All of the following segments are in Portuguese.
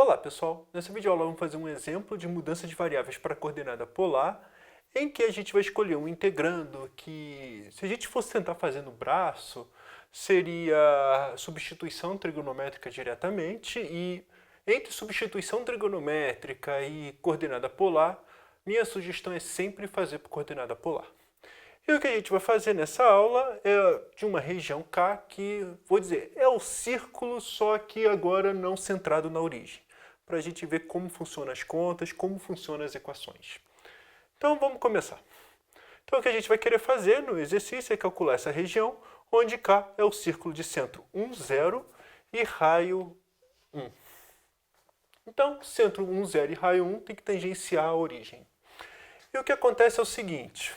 Olá pessoal, nessa videoaula vamos fazer um exemplo de mudança de variáveis para a coordenada polar, em que a gente vai escolher um integrando que, se a gente fosse tentar fazer no braço, seria substituição trigonométrica diretamente, e entre substituição trigonométrica e coordenada polar, minha sugestão é sempre fazer por coordenada polar. E o que a gente vai fazer nessa aula é de uma região K que, vou dizer, é o círculo, só que agora não centrado na origem, para a gente ver como funcionam as contas, como funcionam as equações. Então vamos começar. Então o que a gente vai querer fazer no exercício é calcular essa região, onde K é o círculo de centro 1, 0 e raio 1. Então, centro 1, 0 e raio 1 tem que tangenciar a origem. E o que acontece é o seguinte.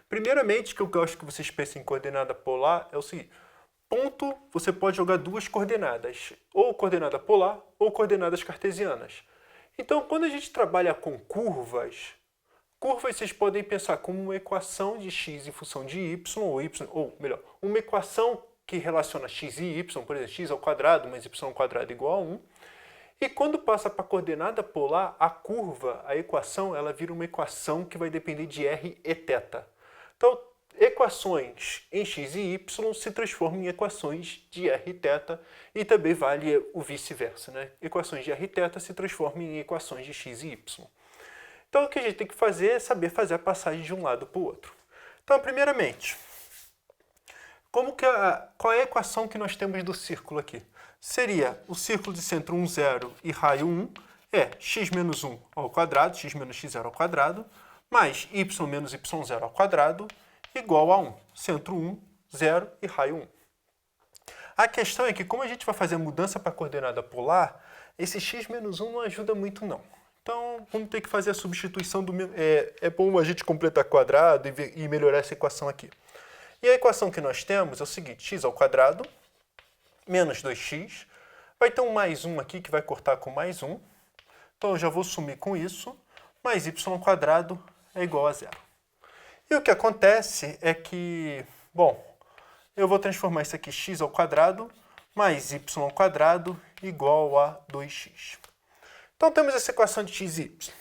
Primeiramente, que eu gosto que vocês pensem em coordenada polar é o seguinte. Ponto, você pode jogar duas coordenadas, ou coordenada polar ou coordenadas cartesianas. Então, quando a gente trabalha com curvas vocês podem pensar como uma equação de x em função de y, ou melhor, uma equação que relaciona x e y, por exemplo, x ao quadrado mais y ao quadrado igual a 1. E quando passa para a coordenada polar, a curva, a equação, ela vira uma equação que vai depender de r e θ. Então, equações em x e y se transformam em equações de r e θ, e também vale o vice-versa, né? Equações de r e θ se transformam em equações de x e y. Então, o que a gente tem que fazer é saber fazer a passagem de um lado para o outro. Então, primeiramente, qual é a equação que nós temos do círculo aqui? Seria o círculo de centro 1, 0 e raio 1 é x menos 1 ao quadrado, x menos x0 ao quadrado, mais y menos y0 ao quadrado, igual a 1. Centro 1, 0 e raio 1. A questão é que, como a gente vai fazer a mudança para a coordenada polar, esse x menos 1 não ajuda muito, não. Então, vamos ter que fazer a substituição do... É bom a gente completar quadrado e melhorar essa equação aqui. E a equação que nós temos é o seguinte, x ao quadrado menos 2x, vai ter um mais 1 aqui que vai cortar com mais 1, então eu já vou sumir com isso, mais y ao quadrado é igual a 0. E o que acontece é que, bom, eu vou transformar isso aqui x ao quadrado mais y ao quadrado igual a 2x. Então temos essa equação de x e y.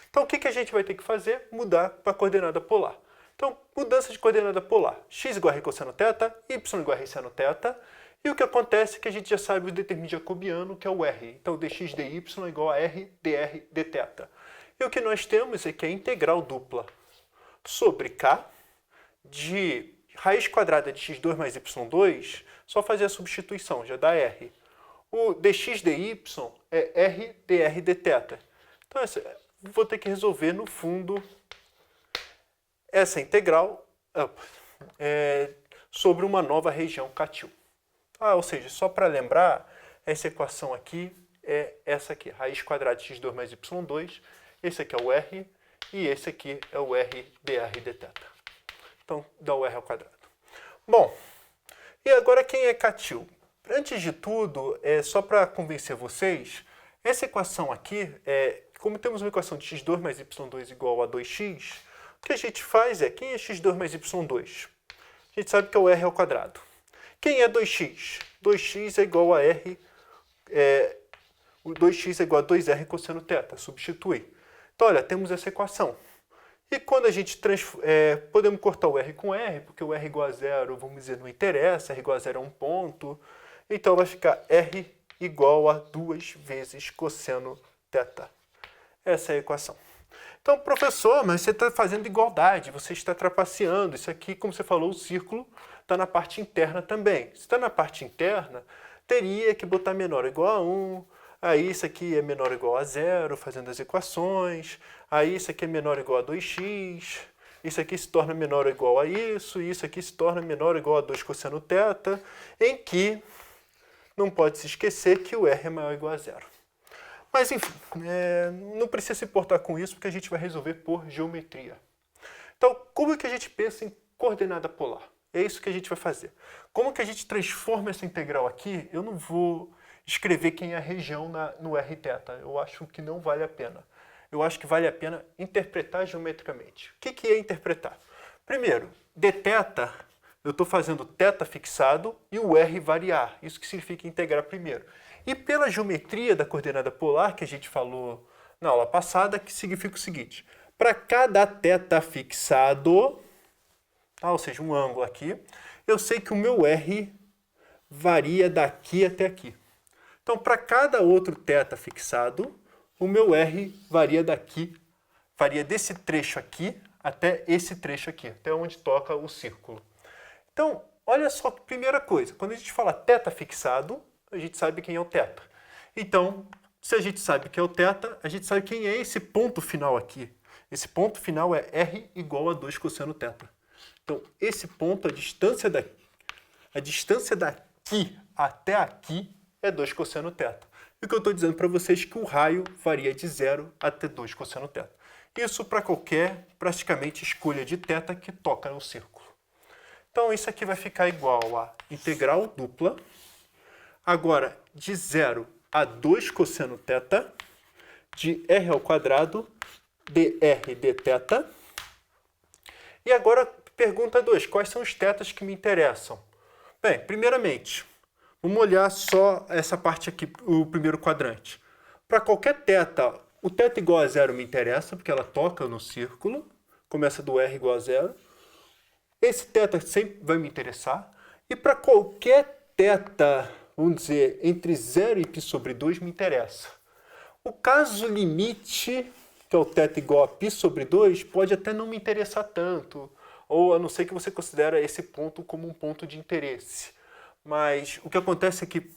Então o que a gente vai ter que fazer? Mudar para a coordenada polar. Então, mudança de coordenada polar. X igual a r cosseno θ, y igual a r seno θ. E o que acontece é que a gente já sabe o determinante jacobiano, que é o r. Então, dx dy é igual a r dr dθ. E o que nós temos é que a integral dupla sobre k de raiz quadrada de x2 mais y2, só fazer a substituição, já dá r. O dx dy é r dr dθ. Então, vou ter que resolver, no fundo, essa integral sobre uma nova região K-til. Ou seja, só para lembrar, essa equação aqui é essa aqui, raiz quadrada de x2 mais y2, esse aqui é o r, e esse aqui é o r dr dθ. Então, dá o r ao quadrado. Bom, e agora quem é K-til? Antes de tudo, só para convencer vocês, essa equação aqui, como temos uma equação de x2 mais y2 igual a 2x, o que a gente faz é, quem é x2 mais y2? A gente sabe que é o r ao quadrado. Quem é 2x? 2x é igual a r, o 2x é igual a 2r cosseno θ, substitui. Então, olha, temos essa equação. E quando a gente podemos cortar o r com r, porque o r igual a 0, vamos dizer, não interessa, r igual a 0 é um ponto. Então, vai ficar r igual a 2 vezes cosseno θ. Essa é a equação. Então, professor, mas você está fazendo igualdade, você está trapaceando. Isso aqui, como você falou, o círculo está na parte interna também. Se está na parte interna, teria que botar menor ou igual a 1, aí isso aqui é menor ou igual a 0, fazendo as equações, aí isso aqui é menor ou igual a 2x, isso aqui se torna menor ou igual a isso, e isso aqui se torna menor ou igual a 2 cosseno θ, em que não pode se esquecer que o r é maior ou igual a 0. Mas, enfim, não precisa se importar com isso, porque a gente vai resolver por geometria. Então, como que a gente pensa em coordenada polar? É isso que a gente vai fazer. Como que a gente transforma essa integral aqui? Eu não vou escrever quem é a região no r θ. Eu acho que não vale a pena. Eu acho que vale a pena interpretar geometricamente. O que é interpretar? Primeiro, dθ, eu estou fazendo θ fixado e o r variar. Isso que significa integrar primeiro. E pela geometria da coordenada polar, que a gente falou na aula passada, que significa o seguinte: para cada θ fixado, tá? Ou seja, um ângulo aqui, eu sei que o meu R varia daqui até aqui. Então, para cada outro θ fixado, o meu R varia desse trecho aqui até esse trecho aqui, até onde toca o círculo. Então, olha só, primeira coisa, quando a gente fala θ fixado, a gente sabe quem é o θ. Então, se a gente sabe que é o θ, a gente sabe quem é esse ponto final aqui. Esse ponto final é R igual a 2 cosseno θ. Então, esse ponto, a distância daqui até aqui é 2 cosseno θ. E o que eu estou dizendo para vocês é que o raio varia de 0 até 2 cosseno θ. Isso para qualquer, praticamente, escolha de θ que toca no círculo. Então, isso aqui vai ficar igual a integral dupla, agora de 0 a 2 cosseno θ, de r ao quadrado, dr dθ. E agora, pergunta 2, quais são os θs que me interessam? Bem, primeiramente, vamos olhar só essa parte aqui, o primeiro quadrante. Para qualquer θ, o θ igual a 0 me interessa, porque ela toca no círculo, começa do r igual a 0. Esse θ sempre vai me interessar. E para qualquer θ, vamos dizer, entre 0 e π sobre 2, me interessa. O caso limite, que é o θ igual a π sobre 2, pode até não me interessar tanto, ou a não ser que você considere esse ponto como um ponto de interesse. Mas o que acontece é que,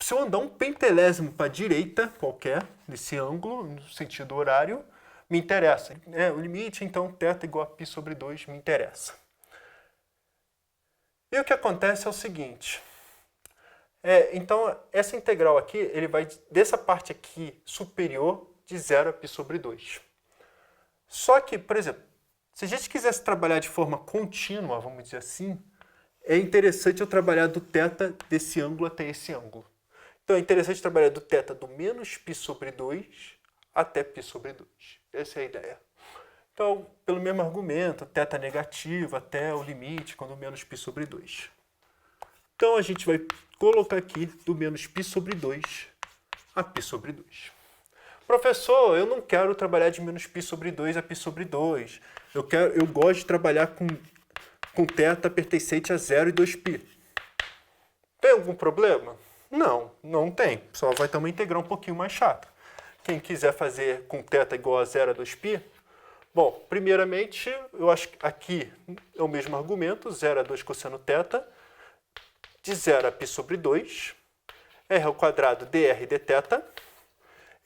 se eu andar um pentelésimo para a direita, qualquer, desse ângulo, no sentido horário, me interessa. O limite, então, θ igual a π sobre 2 me interessa. E o que acontece é o seguinte. Então, essa integral aqui, ele vai dessa parte aqui superior de 0 a π sobre 2. Só que, por exemplo, se a gente quisesse trabalhar de forma contínua, vamos dizer assim, é interessante eu trabalhar do θ desse ângulo até esse ângulo. Então, é interessante trabalhar do θ do menos π sobre 2 até π sobre 2. Essa é a ideia. Então, pelo mesmo argumento, θ negativo até o limite, quando menos π sobre 2. Então, a gente vai colocar aqui do menos π sobre 2 a π sobre 2. Professor, eu não quero trabalhar de menos π sobre 2 a π sobre 2. Eu gosto de trabalhar com θ pertencente a 0 e 2π. Tem algum problema? Não, não tem. Só vai ter uma integral um pouquinho mais chata. Quem quiser fazer com θ igual a 0 a 2π, bom, primeiramente, eu acho que aqui é o mesmo argumento, 0 a 2 cosseno θ, de 0 a π sobre 2, r ao quadrado dr dθ.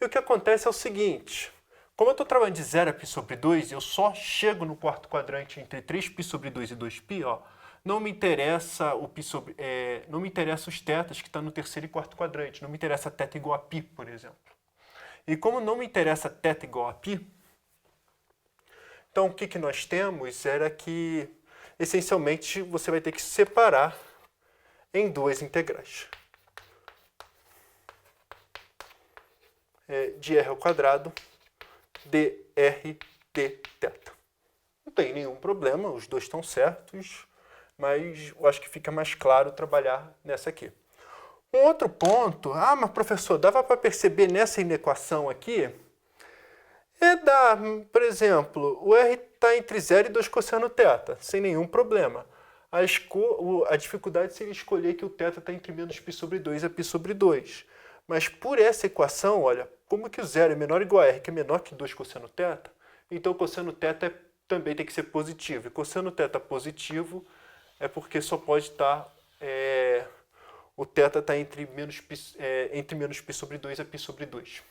E o que acontece é o seguinte, como eu estou trabalhando de 0 a π sobre 2, eu só chego no quarto quadrante entre 3π sobre 2 e 2π, ó, não me interessa não me interessa os θs que estão no terceiro e quarto quadrante, não me interessa θ igual a π, por exemplo. E como não me interessa θ igual a π, então o que nós temos era que, essencialmente, você vai ter que separar em duas integrais. De r ao quadrado dr dθ. Não tem nenhum problema, os dois estão certos, mas eu acho que fica mais claro trabalhar nessa aqui. Um outro ponto, mas professor, dava para perceber nessa inequação aqui, por exemplo, o r está entre 0 e 2 cosseno θ, sem nenhum problema. A dificuldade seria escolher que o θ está entre menos π sobre 2 a π sobre 2. Mas por essa equação, olha, como que o 0 é menor ou igual a r, que é menor que 2 cosseno θ, então o cosseno θ também tem que ser positivo. E cosseno θ positivo é porque só pode estar... o θ está entre menos π sobre 2 a π sobre 2.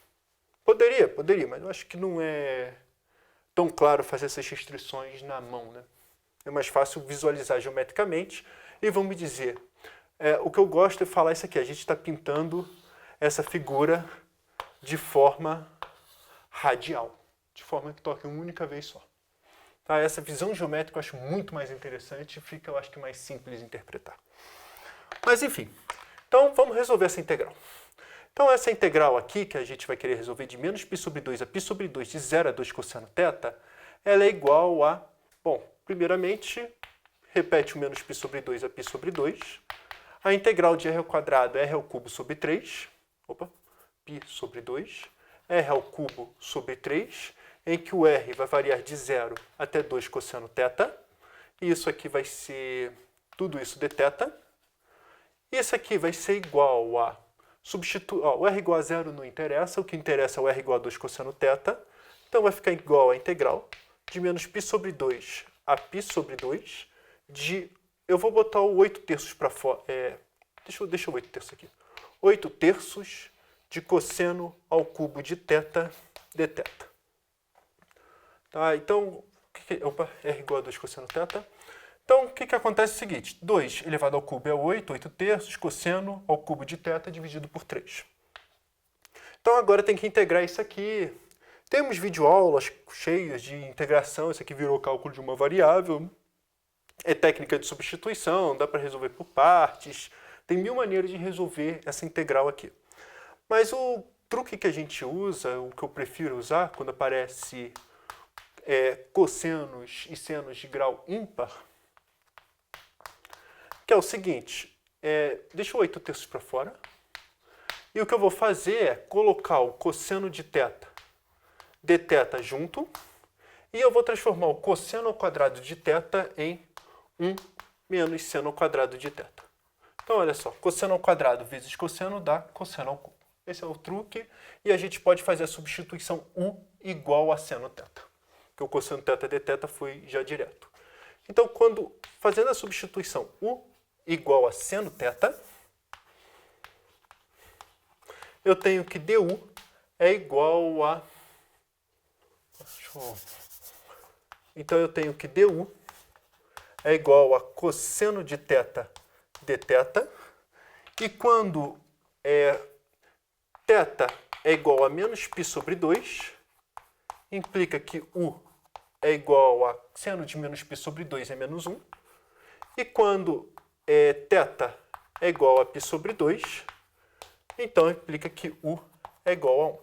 Poderia, mas eu acho que não é tão claro fazer essas restrições na mão, né? É mais fácil visualizar geometricamente. E vamos dizer, o que eu gosto é falar isso aqui, a gente está pintando essa figura de forma radial, de forma que toca uma única vez só. Tá? Essa visão geométrica eu acho muito mais interessante e fica, eu acho que, mais simples de interpretar. Mas enfim, então vamos resolver essa integral. Então essa integral aqui, que a gente vai querer resolver de menos π sobre 2 a π sobre 2 de 0 a 2 cosseno θ, ela é igual a, bom, primeiramente, repete o menos π sobre 2 a π sobre 2. A integral de r ao quadrado é r ao cubo sobre 3, π sobre 2, r ao cubo sobre 3, em que o r vai variar de 0 até 2 cosseno θ, e isso aqui vai ser tudo isso de θ. Isso aqui vai ser igual a, o r igual a 0 não interessa, o que interessa é o r igual a 2 cosseno θ, então vai ficar igual a integral de menos π sobre 2 a π sobre 2 de, eu vou botar o 8 terços para fora, deixa o 8 terços aqui, 8 terços de cosseno ao cubo de θ dθ. Tá, então, r igual a 2 cosseno θ. Então, o que acontece é o seguinte, 2 elevado ao cubo é 8 terços, cosseno ao cubo de θ dividido por 3. Então, agora tem que integrar isso aqui. Temos videoaulas cheias de integração, isso aqui virou cálculo de uma variável. É técnica de substituição, dá para resolver por partes. Tem 1000 maneiras de resolver essa integral aqui. Mas o truque que a gente usa, o que eu prefiro usar quando aparece cossenos e senos de grau ímpar, que é o seguinte, deixa o 8 terços para fora, e o que eu vou fazer é colocar o cosseno de θ dθ junto, e eu vou transformar o cosseno ao quadrado de θ em 1 menos seno ao quadrado de θ. Então, olha só, cosseno ao quadrado vezes cosseno dá cosseno ao cubo. Esse é o truque, e a gente pode fazer a substituição u igual a seno θ, porque o cosseno θ dθ foi já direto. Então, fazendo a substituição u igual a seno θ, eu tenho que du é igual a... Então, eu tenho que du é igual a cosseno de θ dθ, e quando θ é igual a menos π sobre 2, implica que u é igual a seno de menos π sobre 2 é menos 1, e quando θ é igual a π sobre 2, então implica que u é igual a 1.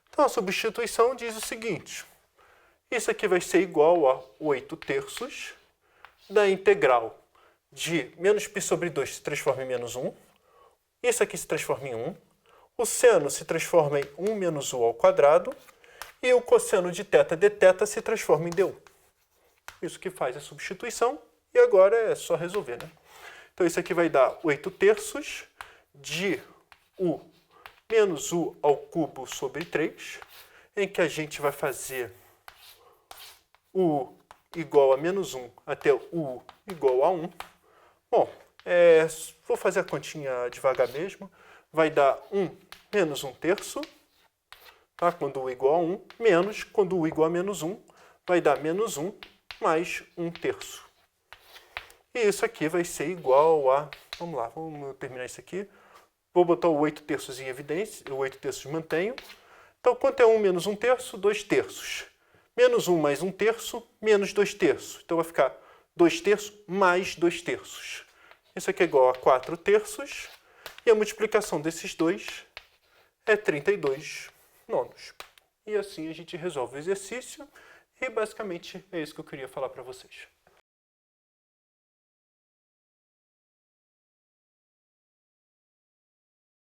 Então, a substituição diz o seguinte, isso aqui vai ser igual a 8 terços da integral de menos π sobre 2 se transforma em menos 1, isso aqui se transforma em 1, o seno se transforma em 1 menos u ao quadrado, e o cosseno de θ dθ se transforma em du. Isso que faz a substituição, e agora é só resolver, né? Então, isso aqui vai dar 8 terços de u menos u ao cubo sobre 3, em que a gente vai fazer u igual a menos 1 até u igual a 1. Bom, vou fazer a continha devagar mesmo. Vai dar 1 menos 1 terço, tá? Quando u igual a 1, menos, quando u igual a menos 1, vai dar menos 1 mais 1 terço. E isso aqui vai ser igual a... Vamos lá, vamos terminar isso aqui. Vou botar o 8 terços em evidência, o 8 terços mantenho. Então, quanto é 1 menos 1 terço? 2 terços. Menos 1 mais 1 terço, menos 2 terços. Então, vai ficar 2 terços mais 2 terços. Isso aqui é igual a 4 terços. E a multiplicação desses dois é 32 nonos. E assim a gente resolve o exercício. E basicamente é isso que eu queria falar para vocês.